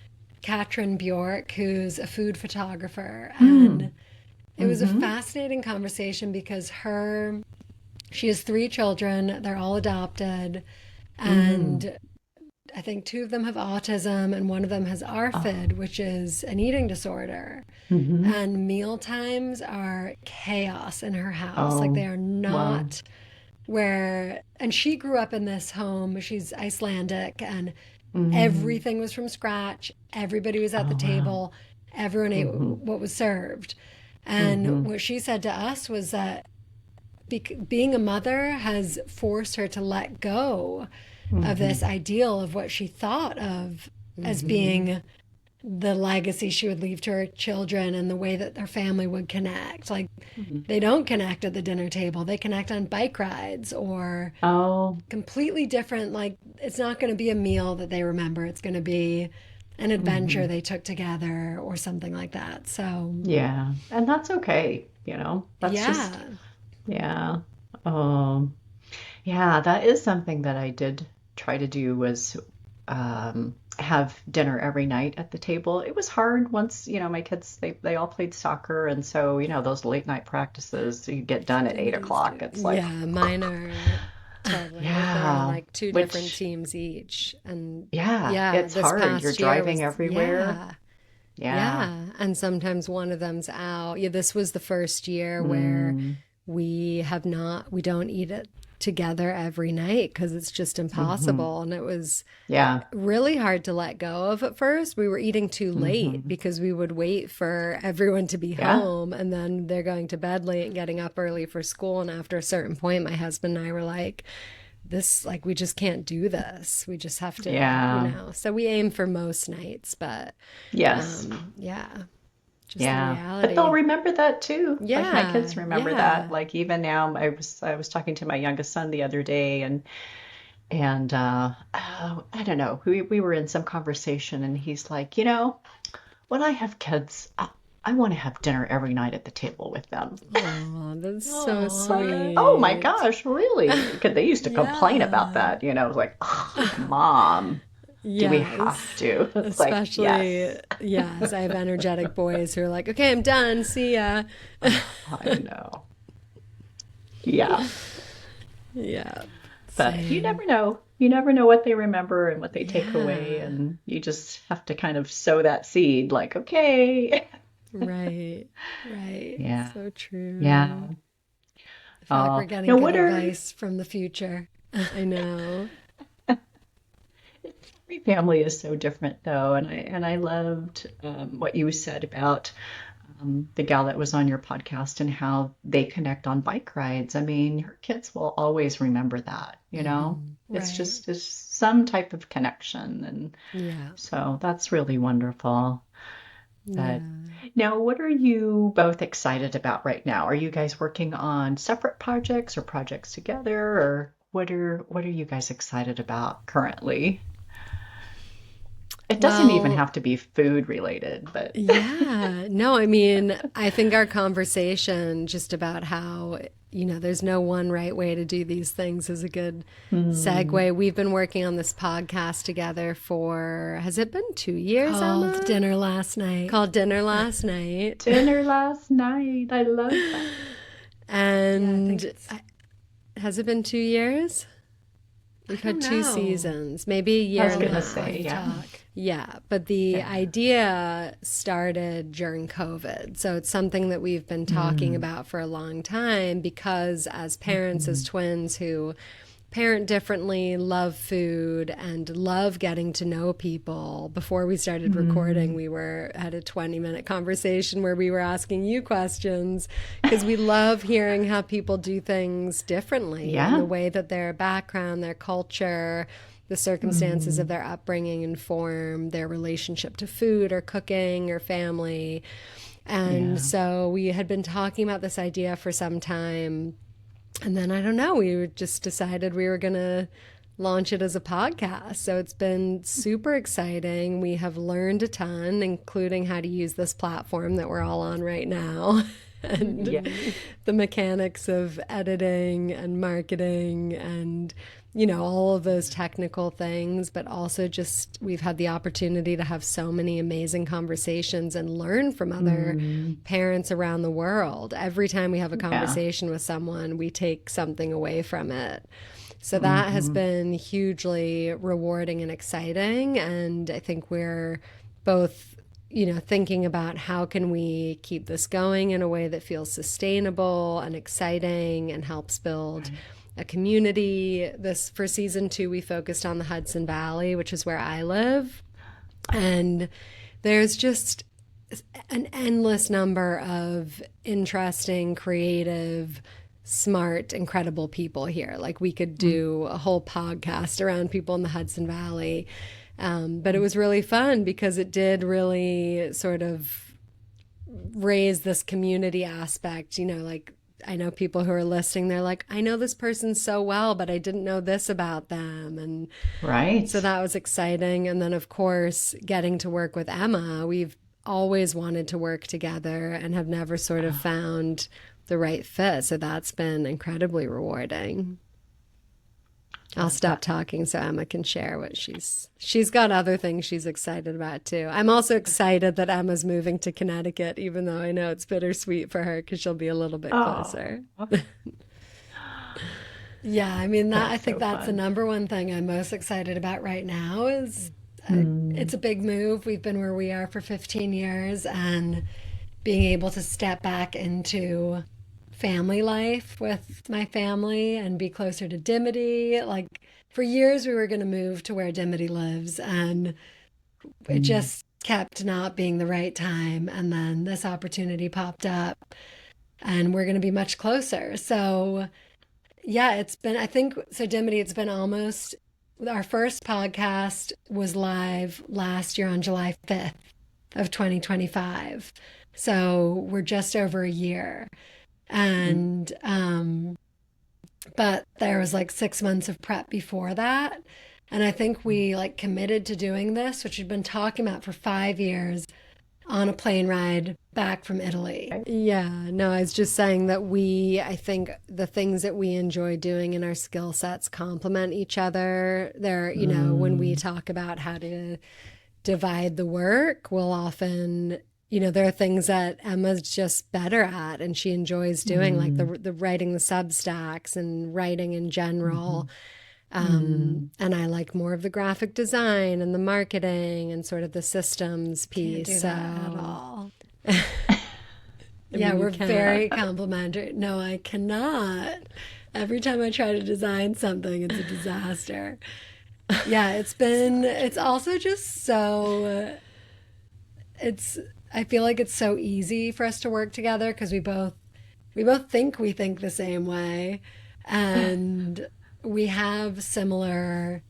Katrin Bjork, who's a food photographer, Hmm. and it was a Mm-hmm. fascinating conversation because she has three children. They're all adopted, Mm. and I think two of them have autism, and one of them has Oh. ARFID, which is an eating disorder. Mm-hmm. And meal times are chaos in her house. Like Oh, they are wow. not and she grew up in this home. She's Icelandic, and Mm. everything was from scratch. Everybody was at the Oh, wow. table. Everyone ate Mm-hmm. what was served. And Mm-hmm. what she said to us was that being a mother has forced her to let go of Mm-hmm. this ideal of what she thought of as being the legacy she would leave to her children and the way that their family would connect. Like Mm-hmm. they don't connect at the dinner table, they connect on bike rides or Oh. completely different. Like it's not going to be a meal that they remember, it's going to be an adventure Mm-hmm. they took together or something like that. So, Yeah. And that's okay. That's just, yeah. yeah. Um, yeah, that is something that I did try to do was have dinner every night at the table. It was hard once, my kids they all played soccer, and so those late night practices you get done at eight Dimity's o'clock. too. It's like, Yeah, mine are totally. They're on yeah, like two different which teams each. And yeah, yeah, it's this hard. You're past year driving was, everywhere. yeah. Yeah. Yeah, and sometimes one of them's out. Yeah, this was the first year where Mm, we don't eat it together every night because it's just hmm. impossible. And it was Yeah. really hard to let go of at first. We were eating too late Hmm. because we would wait for everyone to be Yeah. home and then they're going to bed late and getting up early for school. And after a certain point, my husband and I were like, this, like, we just can't do this. We just have to, Yeah. So we aim for most nights, but Yes. yeah, just the Yeah. But they'll reality. remember that too. Like my Yeah, kids remember that. yeah. Like even now, I was talking to my youngest son the other day, and oh, I don't know. We were in some conversation, and he's like, when I have kids, I want to have dinner every night at the table with them. Oh, that's so It's like, oh my sweet. gosh, really? Because they used to complain about Yeah. that. It was like, oh, Mom, do we have Yes. to? It's like, Especially, yes. yes, I have energetic boys who are like, okay, I'm done. See ya. I know. Yeah. Yeah. But you Same. never know. You never know what they remember and what they take away, Yeah. and you just have to kind of sow that seed, like, okay. Right. Right. Yeah. So true. Yeah. I feel like we're getting Now good what are advice from the future. I know. every family is so different though, and I loved what you said about the gal that was on your podcast and how they connect on bike rides. I mean, your kids will always remember that, you know? It's Right. just it's some type of connection, and Yeah. so that's really wonderful. But Yeah. now, what are you both excited about right now? Are you guys working on separate projects or projects together, or what are you guys excited about currently? It doesn't even Well, have to be food related, but yeah. No, I mean, I think our conversation just about how, there's no one right way to do these things is a good hmm, segue. We've been working on this podcast together for, has it been 2 years, Called Emma? dinner last night. Called Dinner Last Night. dinner last night. I love that. Yeah, I think And it's, has it been 2 years? I We've had don't two know. seasons, maybe a I year was and a I'll gonna let say, you half. yeah, talk. Yeah, but the yeah. idea started during COVID. So it's something that we've been talking Mm, about for a long time because as parents, as mhm, twins who parent differently, love food, and love getting to know people. Before we started recording, mm, we were had a 20-minute conversation where we were asking you questions because we love hearing how people do things differently and the yeah. way that their background, their culture, the circumstances of Mm, their upbringing inform their relationship to food or cooking or family. And yeah. so we had been talking about this idea for some time, and then I don't know, we just decided we were going to launch it as a podcast. So it's been super exciting. We have learned a ton, including how to use this platform that we're all on right now. And Yay. the mechanics of editing and marketing and all of those technical things, but also just we've had the opportunity to have so many amazing conversations and learn from other Mm, parents around the world. Every time we have a yeah. conversation with someone, we take something away from it. So that has Hmm. been hugely rewarding and exciting. And I think we're both, thinking about how can we keep this going in a way that feels sustainable and exciting and helps build Right. a community. This for season 2, we focused on the Hudson Valley, which is where I live. And there's just an endless number of interesting, creative, smart, incredible people here. Like we could Mm, do a whole podcast around people in the Hudson Valley. But it was really fun because it did really sort of raise this community aspect. Like I know people who are listening, they're like, I know this person so well, but I didn't know this about them. And right. so that was exciting. And then, of course, getting to work with Emma, we've always wanted to work together and have never sort of Oh, found the right fit. So that's been incredibly rewarding. I'll And stop talking so Emma can share what she's got other things she's excited about too. I'm also excited that Emma's moving to Connecticut, even though I know it's bittersweet for her because she'll be a little bit closer. oh, Yeah, I mean that I that's think so that's the fun. number one thing I'm most excited about right now is Mm, it's a big move. We've been where we are for 15 years and being able to step back into family life with my family and be closer to Dimity. Like for years we were going to move to where Dimity lives and it mm. just kept not being the right time and then this opportunity popped up and we're going to be much closer. So yeah, it's been, I think, so Dimity, it's been almost, our first podcast was live last year on July 5th of 2025. So we're just over a year. Mm. And, but there was like 6 months of prep before that. And I think we like committed to doing this, which we'd been talking about for 5 years on a plane ride back from Italy. Right. Yeah, no, I was just saying that I think the things that we enjoy doing in our skill sets complement each other. When we Mm, talk about how to divide the work, we'll often, there are things that Emma's just better at and she enjoys doing, like mm, the writing the Substacks and writing in general. mhm, mm. And I like more of the graphic design and the marketing and sort of the systems Can't piece. do that at So, all. I Yeah, mean, you we're can. very complimentary. No, I cannot. Every time I try to design something, it's a disaster. Yeah, it's also just so, it's, I feel like it's so easy for us to work together because we both think we think the same way. And we have similar,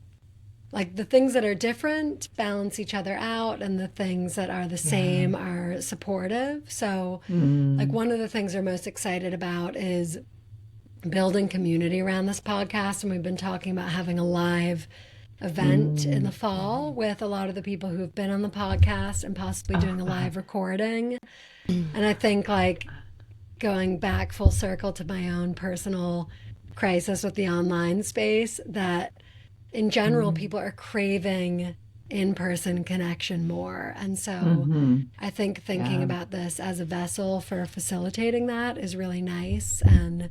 like the things that are different balance each other out, and the things that are the Yeah. same are supportive. So, like, Mm. one of the things we're most excited about is building community around this podcast. And we've been talking about having a live event in the Mm. fall Mhm. with a lot of the people who've been on the podcast and possibly Oh, doing a fun. live recording. And I think, like, going back full circle to my own personal crisis with the online space, that in general, Mm. people are craving in person connection more. And so Mhm. I think thinking Yeah. about this as a vessel for facilitating that is really nice. And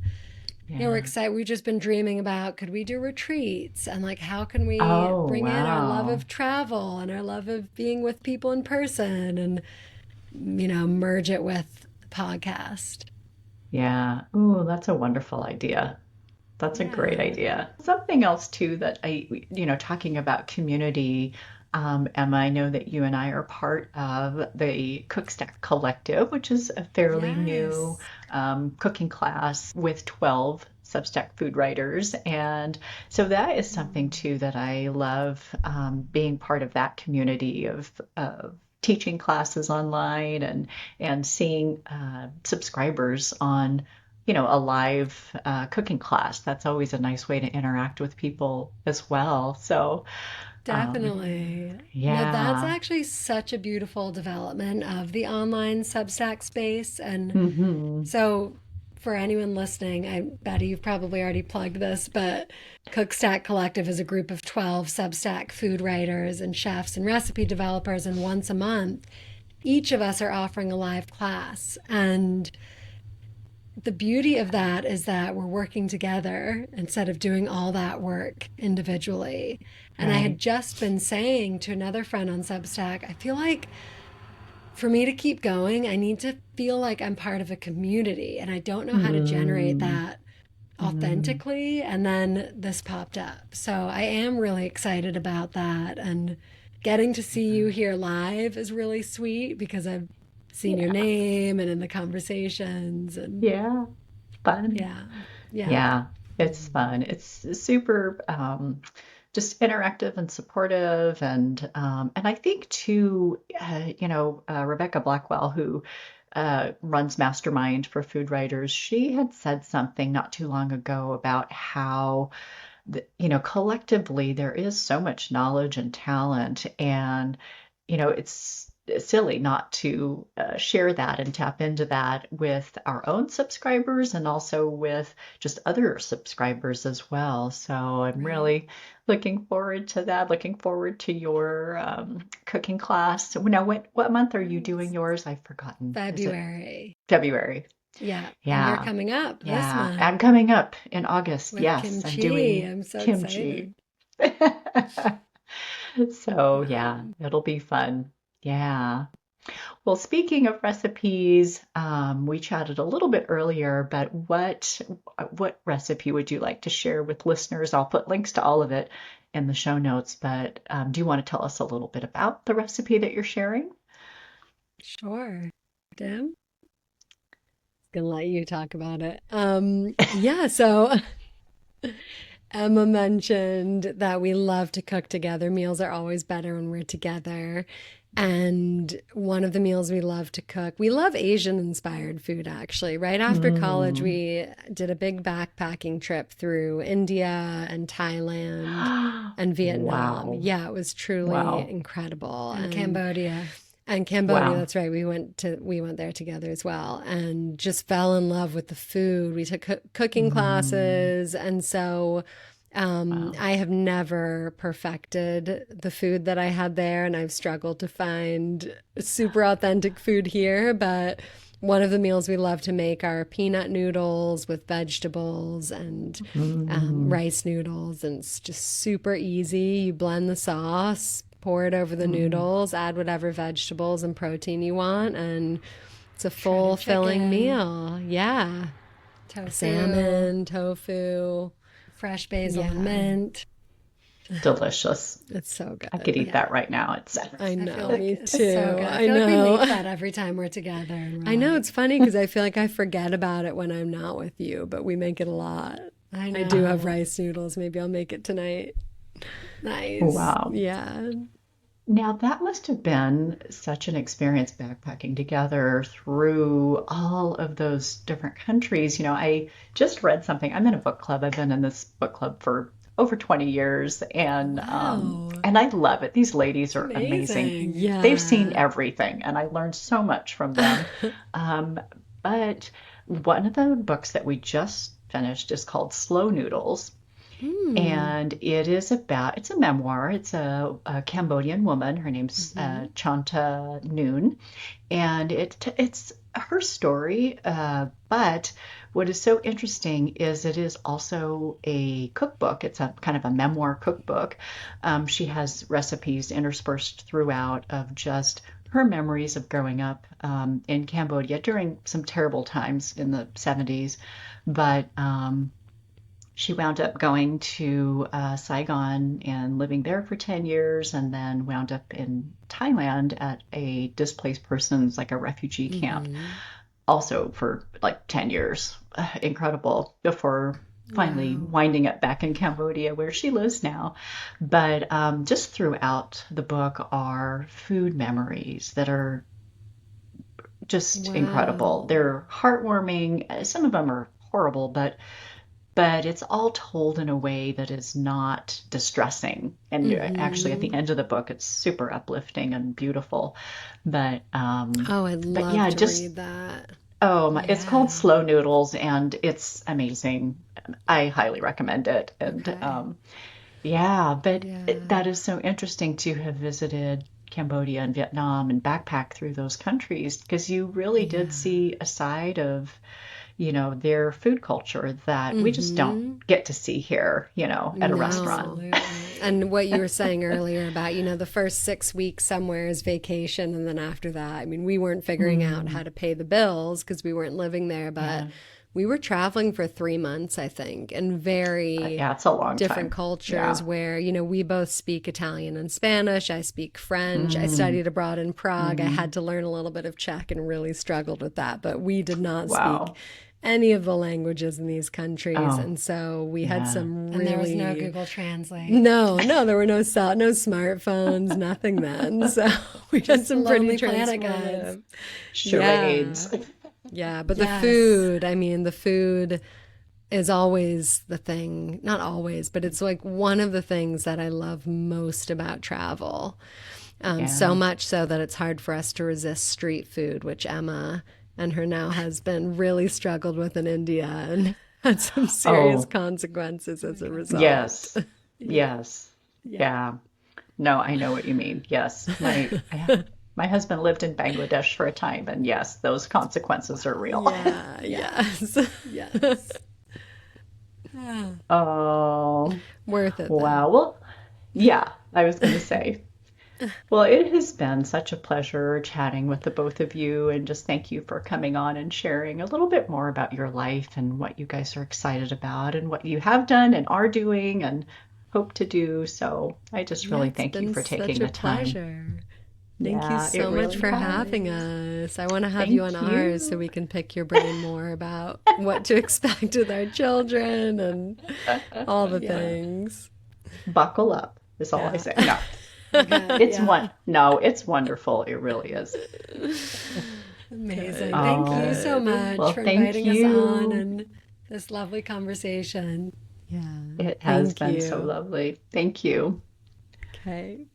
yeah, we're Yeah. excited. We've just been dreaming about could we do retreats and like how can we Oh, bring in our love wow. of travel and our love of being with people in person and, merge it with the podcast. Yeah. Ooh, that's a wonderful idea. That's a great Yeah. idea. Something else too that talking about community, Emma, I know that you and I are part of the Cookstack Collective, which is a fairly new Yes. cooking class with 12 Substack food writers. And so that is something Mm. too that I love, being part of that community of teaching classes online and seeing subscribers on a live cooking class. That's always a nice way to interact with people as well. So, um, Definitely. No, that's yeah. actually such a beautiful development of the online Substack space. And Hmm. so, for anyone listening, Betty, you've probably already plugged this, but Cookstack Collective is a group of 12 Substack food writers and chefs and recipe developers. And once a month, each of us are offering a live class. And the beauty of that is that we're working together instead of doing all that work individually. And I had Right. just been saying to another friend on Substack, I feel like for me to keep going, I need to feel like I'm part of a community. And I don't know how to generate Mm, that mm. authentically. And then this popped up. So I am really excited about that. And getting to see you here live is really sweet because I've seen your Yeah. name and in the conversations. And Yeah. Fun. yeah, yeah. Yeah. It's fun. It's super just interactive and supportive, and I think too, Rebecca Blackwell, who runs Mastermind for food writers, she had said something not too long ago about how collectively there is so much knowledge and talent, and it's silly not to share that and tap into that with our own subscribers and also with just other subscribers as well. So I'm Right. really looking forward to that. Looking forward to your cooking class. Now, what month are you doing Yes. yours? I've forgotten. Is it February. February? Yeah. And you're Yeah. coming up this Yeah. month I'm coming up in August. with Yes, I'm kimchi. doing I'm so kimchi. excited. So yeah, Um, it'll be fun. Yeah. Well, speaking of recipes, we chatted a little bit earlier, but what recipe would you like to share with listeners? I'll put links to all of it in the show notes, but do you want to tell us a little bit about the recipe that you're sharing? sure. Dim? Gonna let you talk about it. Yeah, so Emma mentioned that we love to cook together. Meals are always better when we're together. And one of the meals we love to cook, we love Asian inspired food actually. Right after college, Mm. we did a big backpacking trip through India and Thailand and Vietnam. Wow. Yeah, it was truly Wow. incredible. And Cambodia. And Cambodia, Wow. that's right. We went there together as well and just fell in love with the food. We took cooking Mm. classes, and so Wow. I have never perfected the food that I had there, and I've struggled to find super authentic food here. But one of the meals we love to make are peanut noodles with vegetables and Mm. rice noodles, and it's just super easy. You blend the sauce, pour it over the Mm. noodles, add whatever vegetables and protein you want, and it's a full Shredded filling chicken, meal. Yeah. tofu, Salmon, tofu. fresh basil and Yeah. mint. Delicious. It's so I could good. eat Yeah. that right now. It's I I feel know, like me it's so too. good. I I feel like we make know. that every time we're together and we're I know like, it's funny because I feel like I forget about it when I'm not with you, but we make it a lot. I I do have know. rice noodles. Maybe I'll make it tonight. Nice. wow. Yeah. Now that must have been such an experience backpacking together through all of those different countries. I just read something. I'm in a book club. I've been in this book club for over 20 years, Wow. and I love it. These ladies It's are amazing. amazing. They've seen Yeah. everything, and I learned so much from them. Um, but one of the books that we just finished is called Slow Noodles. Hmm. And it's a memoir. It's a Cambodian woman. Her name's Hmm. Chanta Noon. And it's her story. But what is so interesting is it is also a cookbook. It's a kind of a memoir cookbook. She has recipes interspersed throughout of just her memories of growing up in Cambodia during some terrible times in the 70s. But she wound up going to Saigon and living there for 10 years, and then wound up in Thailand at a displaced persons, like a refugee camp, Hmm. also for like 10 years. Incredible. Before finally Wow. winding up back in Cambodia, where she lives now. But just throughout the book are food memories that are just incredible. Wow. They're heartwarming. Some of them are horrible, but it's all told in a way that is not distressing. And actually, at Hmm. the end of the book, it's super uplifting and beautiful. But Oh, I'd but love yeah, to just read that. oh my, it's called Yeah. Slow Noodles, and it's amazing. I highly recommend it. And Okay. yeah, but Yeah. that is so interesting to have visited Cambodia and Vietnam and backpack through those countries because you really did Yeah. see a side of their food culture that we just don't Hmm. get to see here, at a restaurant. No. Absolutely. And what you were saying earlier about, the first 6 weeks somewhere is vacation. And then after that, I mean, we weren't figuring out how Mm, to pay the bills because we weren't living there, but yeah. we were traveling for 3 months, I think, in very Yeah, it's a long different time. cultures Yeah. where, we both speak Italian and Spanish. I speak French. I Mm, studied abroad in Prague. I mm, had to learn a little bit of Czech and really struggled with that, but we did not speak wow. any of the languages in these countries. Oh, And so we had yeah. some And there was no really, Google Translate. no, no, there were no smartphones, nothing then. So we had Just some pretty Lonely Planet guides. transformative. Yeah. Charades. Yeah. But the Yes. food, I mean, the food is always the thing, not always, but it's like one of the things that I love most about travel. So Yeah. much so that it's hard for us to resist street food, which Emma and her now husband really struggled with in India and had some serious Oh, consequences as a result. yes. Yeah. Yes. Yeah. Yeah. No, I know what you mean. Yes. My husband lived in Bangladesh for a time, and yes, those consequences are real. Yeah, Yeah. yes. Yes. Ah, Oh, Worth it though. wow. Well, yeah, I was going to say. Well, it has been such a pleasure chatting with the both of you, and just thank you for coming on and sharing a little bit more about your life and what you guys are excited about and what you have done and are doing and hope to do. So I just Yeah, really it's thank you been for taking such a the time. pleasure. Thank you Yeah, it so much really for having has. us. I want to have you on Thank ours so you. we can pick your brain more about what to expect with our children and all the yeah. things. Buckle up is all I Yeah. say. No, Okay. it's one. Yeah. No, it's wonderful. It really is. Amazing. Good, Thank you Oh, so good. much well, for thank inviting us on you. and this lovely conversation. Yeah. It has Thank been so you. lovely. Thank you. Okay.